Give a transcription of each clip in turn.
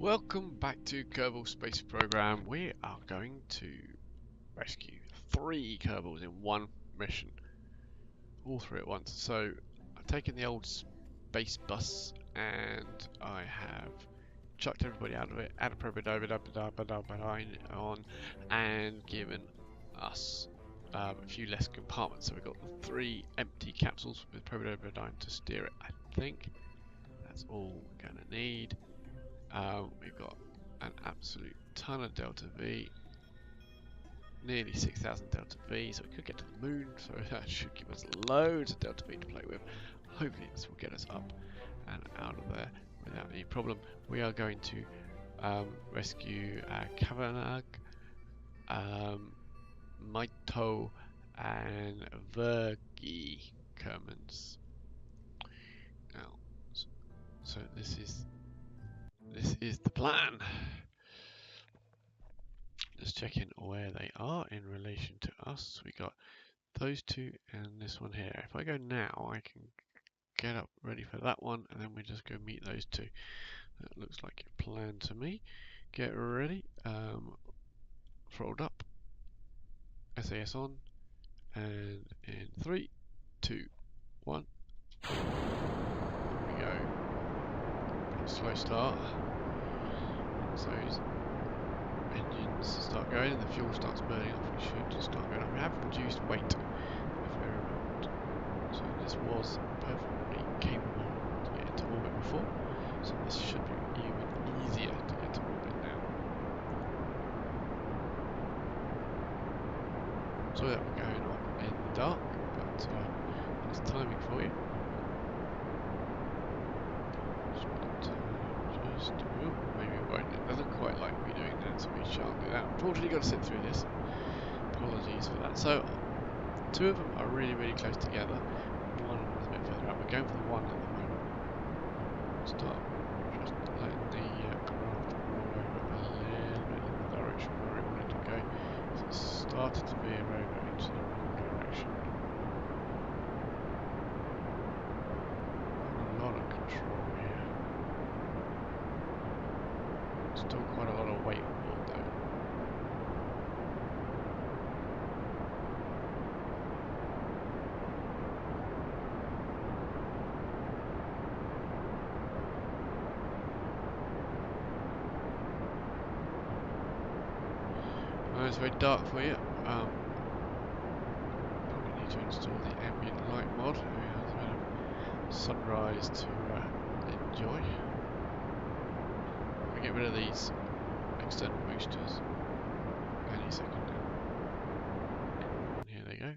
Welcome back to Kerbal Space Program. We are going to rescue 3 Kerbals in one mission. All 3 at once. So I've taken the old space bus and I have chucked everybody out of it, added on, and given us a few less compartments. So we've got the 3 empty capsules with Probidobodyne to steer it. I think that's all we're going to need. We've got an absolute ton of Delta V, nearly 6,000 Delta V, so we could get to the moon, so that should give us loads of Delta V to play with. Hopefully this will get us up and out of there without any problem. We are going to rescue Kavanagh, Maito and Vergi Kermans. Now, so this is the plan. Let's check in where they are in relation to us. We got those 2 and this one here. If I go now, I can get up ready for that one, and then we just go meet those 2. That looks like a plan to me. Get ready. Throttled up. SAS on. And in 3, 2, 1. There we go. Slow start. So engines start going and the fuel starts burning off. We should start going up. We have reduced weight a fair amount, so this was perfectly capable to get into orbit before, so this should be even easier to get to orbit now. So that we're going up in the dark, but that's timing for you. Maybe it won't. It doesn't quite like me doing that, so we shan't do that. Unfortunately, got to sit through this. Apologies for that. So 2 of them are really close together. One of them is a bit further out. We're going for the one at the moment. Start just letting the craft roll over a little bit in the direction where we want it to go. So it started to veer over into the wrong direction. Not a lot of control here. Still quite a lot of weight on board though. It's very dark for you. Probably need to install the ambient light mod. We have a bit of sunrise to enjoy. We get rid of these external boosters any second now. And here they go.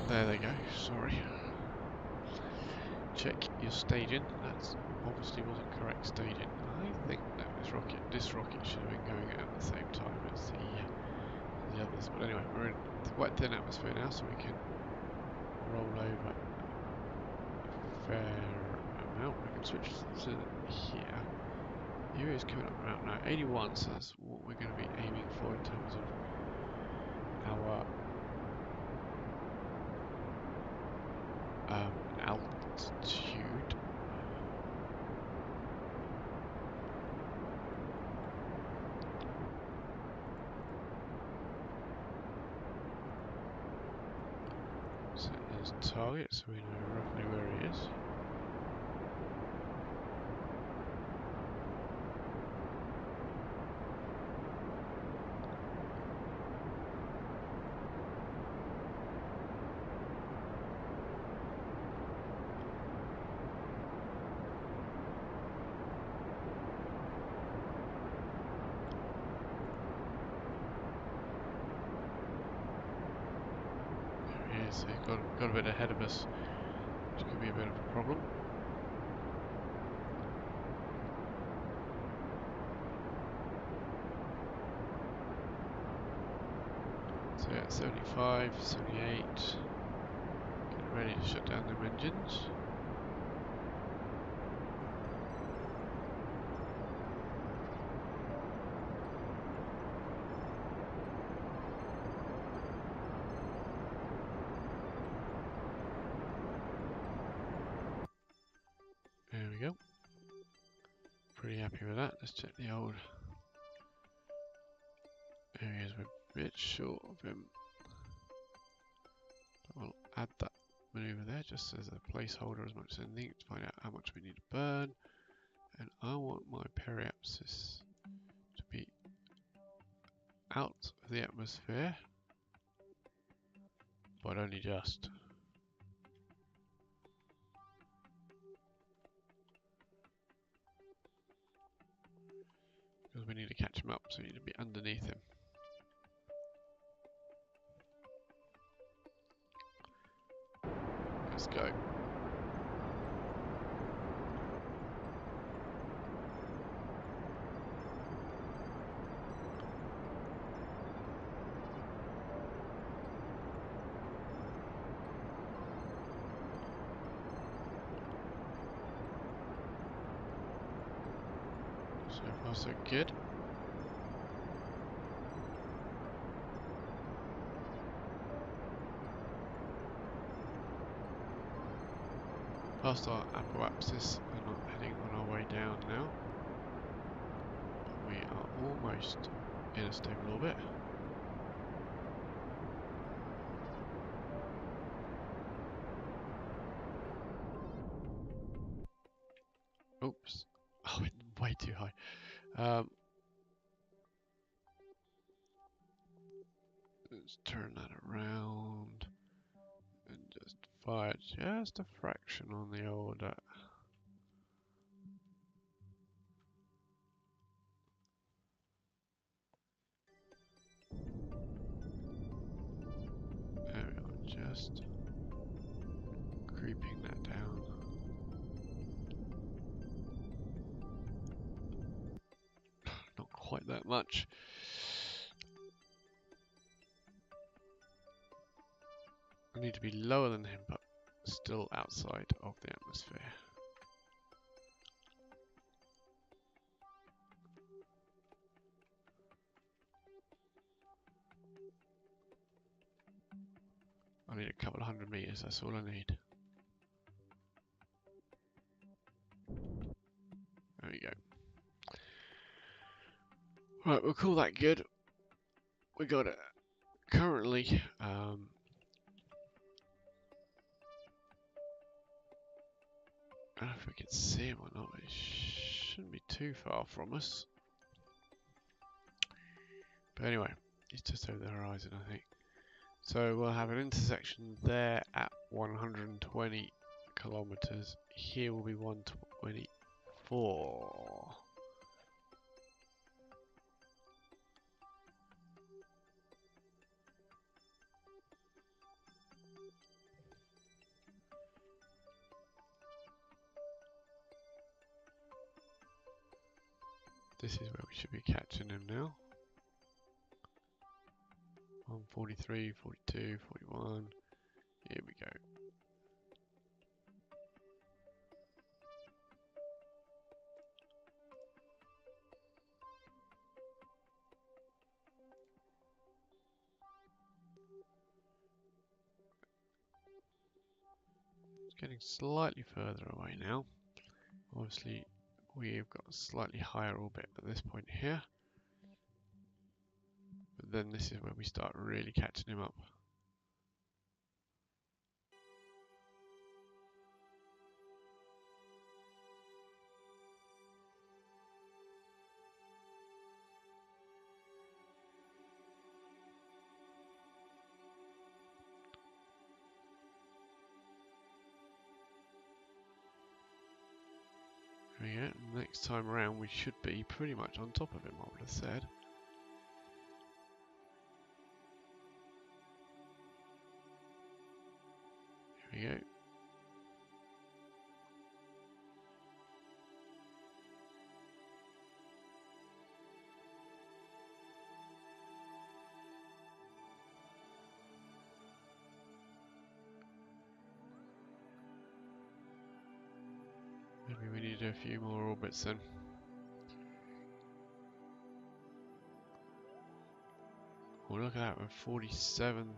There they go. Sorry. Check your staging. That's obviously wasn't correct staging. I think that this rocket should have been going at the same time as the others. But anyway, we're in quite thin atmosphere now, so we can roll over a fair amount. We can switch to here. Here is coming up around now 81, so that's what we're going to be aiming for in terms of our altitude. Set as target so we know roughly where he is. There he is, so he's got a bit ahead of us, which could be a bit of a problem. So yeah, 75, 78, getting ready to shut down them engines. go. Pretty happy with that. Let's check the old areas. We're a bit short of him. We'll add that maneuver there just as a placeholder as much as anything to find out how much we need to burn. And I want my periapsis to be out of the atmosphere, but only just. Because we need to catch him up, so we need to be underneath him. Let's go. So far so good. Past our apoapsis and not heading on our way down now. But we are almost in a stable orbit. Oops. Oh, way too high. Let's turn that around and just fire just a fraction on the old there we are, just creeping that down. Not quite that much. I need to be lower than him, but still outside of the atmosphere. I need a couple of 100 meters, that's all I need. There we go. Right, we'll call that good. We got it currently. I don't know if we can see him or not, but he shouldn't be too far from us. But anyway, he's just over the horizon, I think. So we'll have an intersection there at 120 kilometers. Here will be 124. This is where we should be catching him now. 143, 42, 41. Here we go. It's getting slightly further away now. Obviously, we've got a slightly higher orbit at this point here. But then this is where we start really catching him up. There we go. Next time around we should be pretty much on top of him, I would have said. Here we go. Maybe we need a few more orbits then. Oh, look at that, we're 47.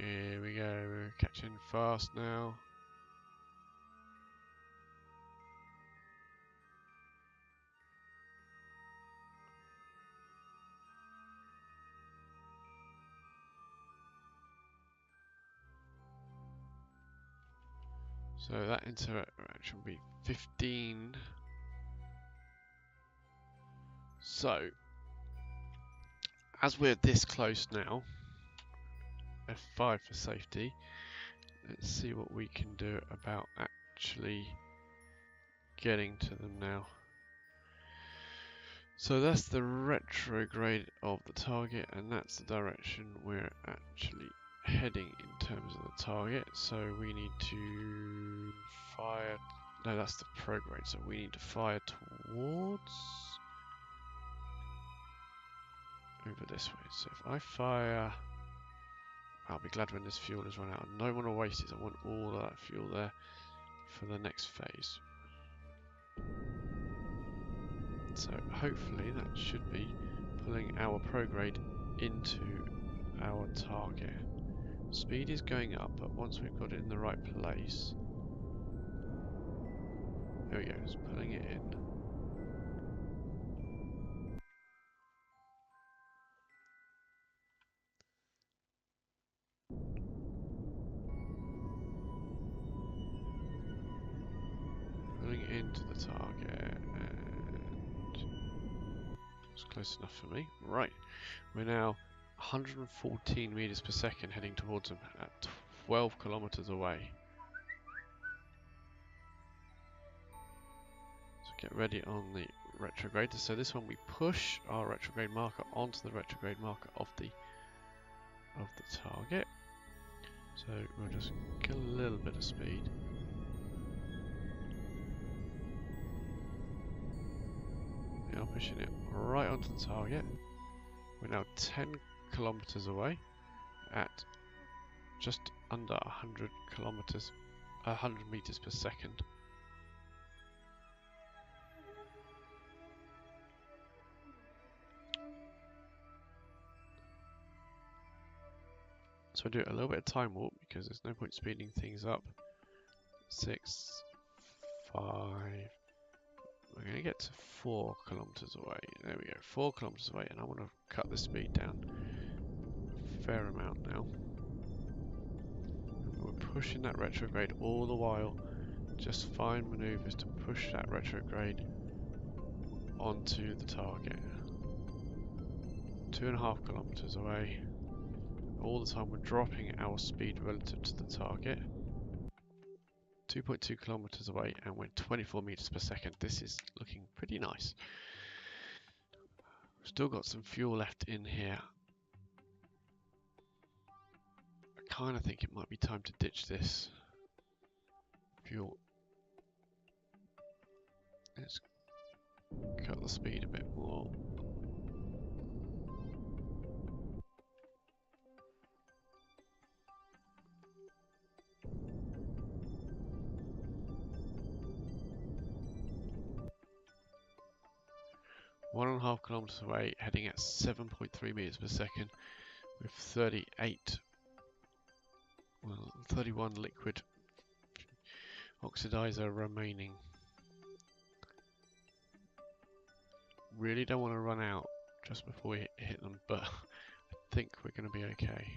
Here we go, we're catching fast now. So that interaction will be 15. So, as we're this close now, F5 for safety, let's see what we can do about actually getting to them now. So that's the retrograde of the target, and that's the direction we're actually heading in terms of the target. So we need to fire, no, that's the prograde, so we need to fire towards over this way. So if I fire, I'll be glad when this fuel is run out. I don't want to waste it, I want all of that fuel there for the next phase. So hopefully that should be pulling our prograde into our target. Speed is going up, but once we've got it in the right place, there we go, it's pulling it in. Pulling it into the target, and it's close enough for me. Right, we're now 114 meters per second heading towards them at 12 kilometers away. So get ready on the retrograde. So this one we push our retrograde marker onto the retrograde marker of the target. So we'll just get a little bit of speed. Now pushing it right onto the target. We're now 10 kilometers away at just under 100 kilometers, 100 meters per second. So I do a little bit of time warp because there's no point speeding things up. 6, 5. We're going to get to 4 kilometers away. There we go, 4 kilometers away, and I want to cut the speed down a fair amount now. We're pushing that retrograde all the while. Just find maneuvers to push that retrograde onto the target. 2.5 kilometers away. All the time we're dropping our speed relative to the target. 2.2 kilometers away, and we're 24 meters per second. This is looking pretty nice. We've still got some fuel left in here. I kind of think it might be time to ditch this fuel. Let's cut the speed a bit more. One and a half kilometers away, heading at 7.3 meters per second with 31 liquid oxidizer remaining. Really don't want to run out just before we hit them, but I think we're going to be okay.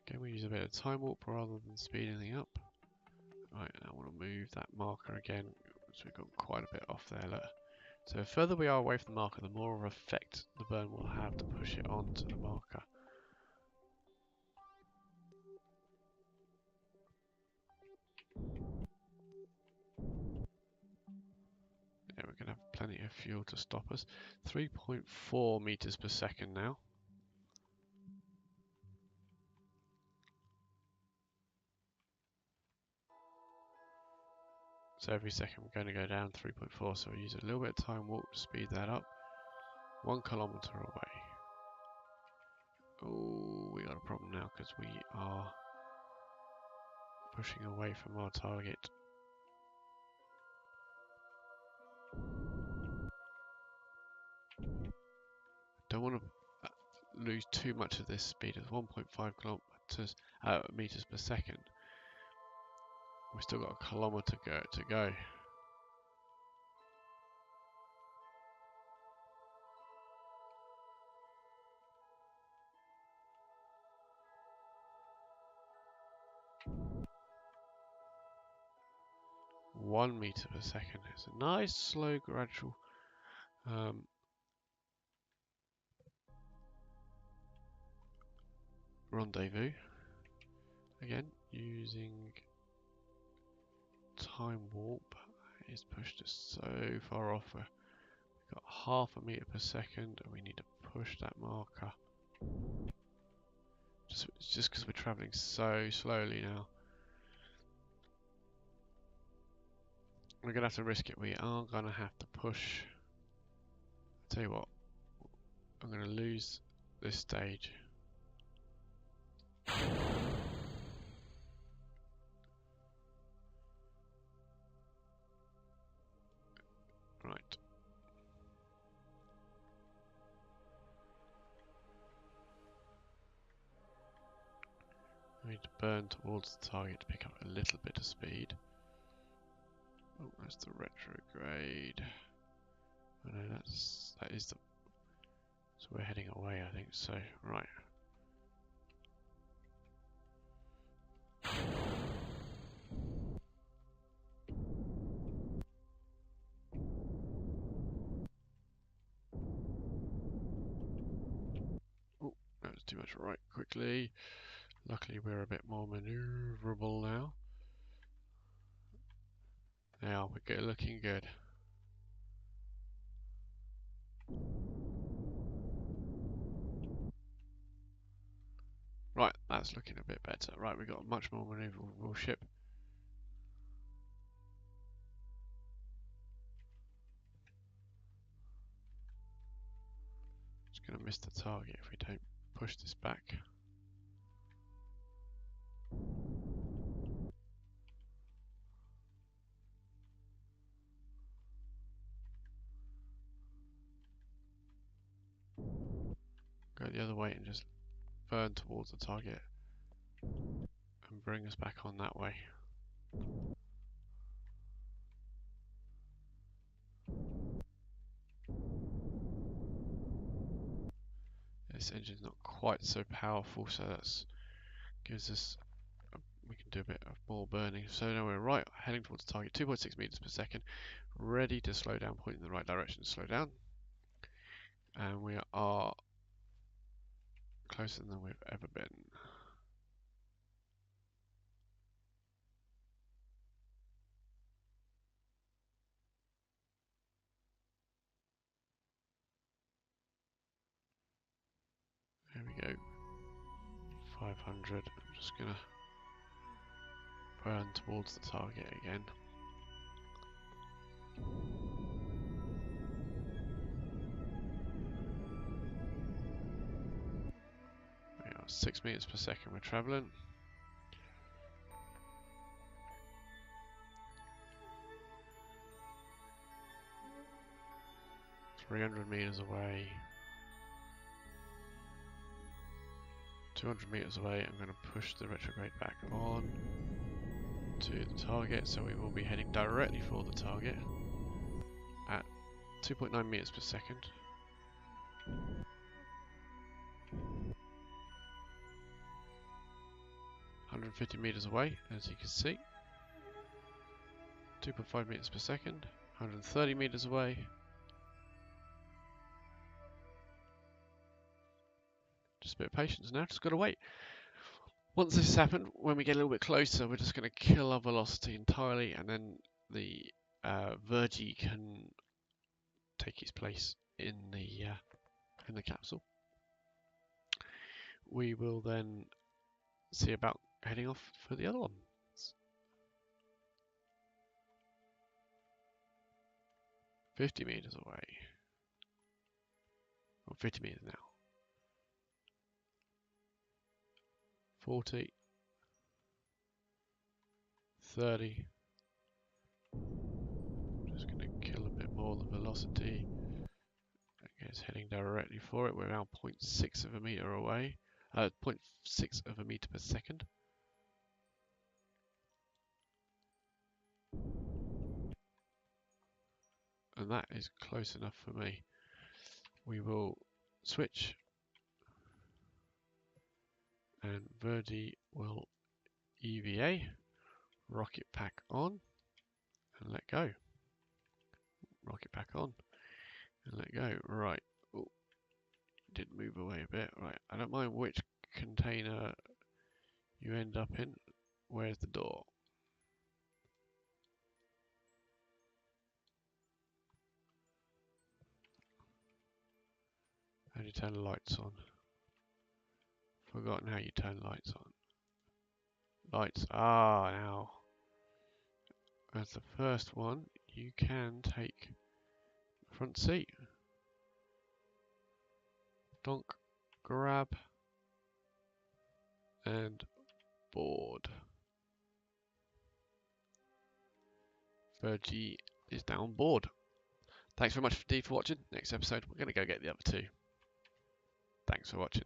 Okay, we use a bit of time warp rather than speed anything up. Right, I want to move that marker again, so we've got quite a bit off there. Look. So the further we are away from the marker, the more of effect the burn will have to push it onto the marker. Yeah, we're going to have plenty of fuel to stop us. 3.4 meters per second now. So every second we're going to go down 3.4, so we use a little bit of time warp to speed that up. 1 kilometer away. Oh, we got a problem now because we are pushing away from our target. Don't want to lose too much of this speed. It's 1.5 kilometers meters per second. We've still got a kilometer to go. One meter per second. It's a nice, slow, gradual rendezvous. Again, using time warp, it's pushed us so far off. We've got half a meter per second, and we need to push that marker. Just because we're traveling so slowly now. We're going to have to risk it. We are going to have to push. I'll tell you what, I'm going to lose this stage. Right. We need to burn towards the target to pick up a little bit of speed. Oh, that's the retrograde. Oh no, that is the. So we're heading away, I think so. Right. Oh, that was too much. Right, quickly. Luckily, we're a bit more maneuverable now. Now we're looking good. Right, that's looking a bit better. Right, we've got a much more maneuverable ship. Just going to miss the target if we don't push this back. Go the other way and just burn towards the target and bring us back on that way. This engine's not quite so powerful, so that's gives us we can do a bit of more burning. So now we're right heading towards the target, 2.6 meters per second, ready to slow down, pointing in the right direction to slow down. And we are closer than we've ever been. There we go. 500. I'm just gonna burn towards the target again. We are 6 meters per second we're traveling. $300 meters away. 200 meters away. I'm going to push the retrograde back on to the target, so we will be heading directly for the target at 2.9 meters per second. 150 meters away, as you can see. 2.5 meters per second. 130 meters away. Just a bit of patience now, just got to wait. Once this has happened, when we get a little bit closer, we're just going to kill our velocity entirely, and then the Virgie can take its place in the capsule. We will then see about heading off for the other one. 50 meters away. Or 50 meters now. 40. 30. Just going to kill a bit more of the velocity. It's heading directly for it. We're around 0.6 of a meter away. 0.6 of a meter per second. And that is close enough for me. We will switch. And Verdi will EVA. Rocket pack on. And let go. Rocket pack on. And let go. Right. Oh, did move away a bit. Right. I don't mind which container you end up in. Where's the door? How do you turn the lights on? Forgotten how you turn lights on. Lights. Ah, now. As the first one, you can take the front seat. Donk. Grab. And board. Virgie is down board. Thanks very much indeed for watching. Next episode, we're going to go get the other two. Thanks for watching.